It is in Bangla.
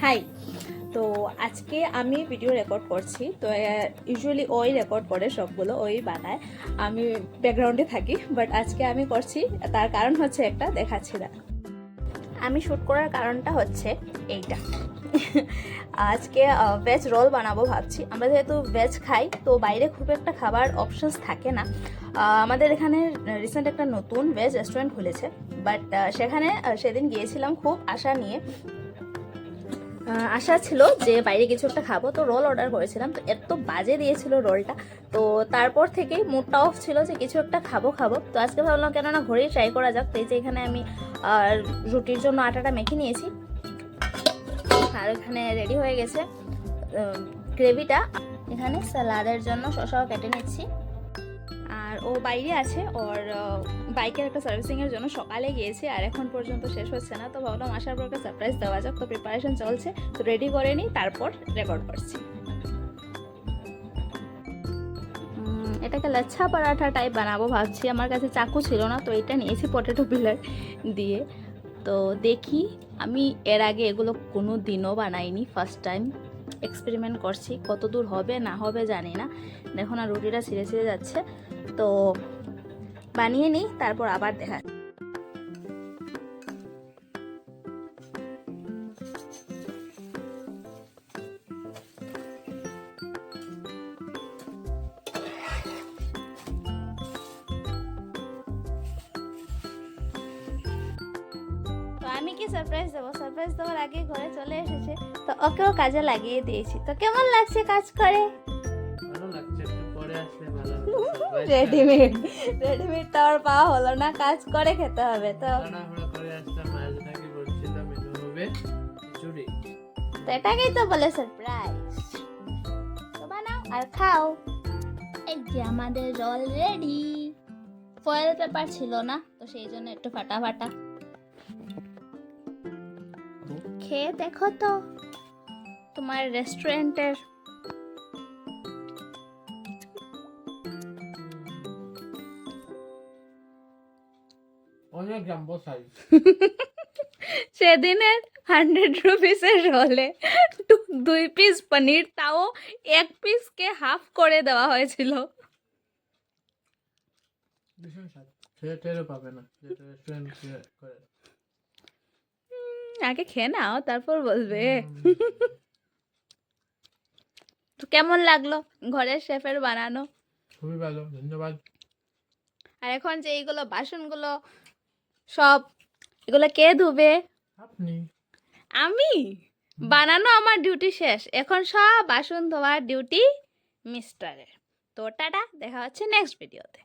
হাই। তো আজকে আমি ভিডিও রেকর্ড করছি। তো ইউজুয়ালি ওই রেকর্ড করে, সবগুলো ওই বানায়, আমি ব্যাকগ্রাউন্ডে থাকি। বাট আজকে আমি করছি, তার কারণ হচ্ছে একটা, দেখাচ্ছি না। আমি শ্যুট করার কারণটা হচ্ছে এইটা। আজকে ভেজ রোল বানাবো ভাবছি। আমরা যেহেতু ভেজ খাই, তো বাইরে খুব একটা খাবার অপশনস থাকে না। আমাদের এখানে রিসেন্ট একটা নতুন ভেজ রেস্টুরেন্ট খুলেছে, বাট সেখানে সেদিন গিয়েছিলাম খুব আশা নিয়ে। আশা ছিল যে বাইরে কিছু একটা খাবো, তো রোল অর্ডার করেছিলাম। তো এত বাজে দিয়েছিল রোলটা, তো তারপর থেকেই মুডটা অফ ছিল যে কিছু একটা খাবো। তো আজকে ভাবলাম কেননা ঘরেই ট্রাই করা যাক। তো এই যে এখানে আমি রুটির জন্য আটাটা মেখে নিয়েছি, আর এখানে রেডি হয়ে গেছে গ্রেভিটা। এখানে স্যালাডের জন্য শসাও কেটে নিচ্ছি। আর ও বাইরে আছে, ওর বাইকের একটা সার্ভিসিংয়ের জন্য সকালে গিয়েছে, আর এখন পর্যন্ত শেষ হচ্ছে না। তো ভাবলাম আসার পর একটা সারপ্রাইজ দেওয়া যাক। তো প্রিপারেশন চলছে, তো রেডি করে নিই, তারপর রেকর্ড করছি। এটাকে লাচ্ছা পরাঠা টাইপ বানাবো ভাবছি। আমার কাছে চাকু ছিল না, তো এটা নিয়েছি পটেটো পিলার দিয়ে। তো দেখি, আমি এর আগে এগুলো কোনো দিনও বানাইনি, ফার্স্ট টাইম এক্সপেরিমেন্ট করছি। কত দূর হবে না হবে জানি না। দেখো না, রুটিটা ছিঁড়ে ছিঁড়ে যাচ্ছে। তো বানিয়ে নিই, তারপর আবার দেখা। তো আমি কি সারপ্রাইজ দেবো? সারপ্রাইজ দেওয়ার আগে ঘরে চলে এসেছে, তো ওকেও কাজে লাগিয়ে দিয়েছি। তো কেমন লাগছে কাজ করে? ভালো লাগছে, একটু পরে আসলে ভালো হতো। রেডিমেড তো আর পাওয়া হলো না, কাজ করে খেতে হবে। তো তাড়াহুড়ো করে আসলাম, আজ নাকি বলছিল মেনু হবে খিচুড়ি। তো এটাকেই তো বলে সারপ্রাইজ। তো বানাও আর খাও। এই যে আমাদের রোল রেডি। ফয়েল পেপার ছিল না, তো সেই জন্য একটু ফাটা ফাটা। খেয়ে দেখো তো তোমার রেস্টুরেন্টের। অনেক জাম্বো সাইজ। সেদিনের 100 রুপিসের রোলে 2 পিস পনির, তাও 1 পিসকে হাফ করে দেওয়া হয়েছিল। ভীষণ স্বাদ, খেয়ে টেরও পাবে না যেটা রেস্টুরেন্ট করে। আগে খেয়ে নাও, তারপর বলবে। তো কেমন লাগলো ঘরের শেফের বানানো? খুবই ভালো, ধন্যবাদ। আর এখন যে এইগুলো বাসনগুলো সব, এগুলো কে ধুবে? আপনি। আমি? বানানো আমার ডিউটি শেষ, এখন সব বাসন ধোয়ার ডিউটি মিস্টারের। তো টাটা, দেখা হচ্ছে নেক্সট ভিডিওতে।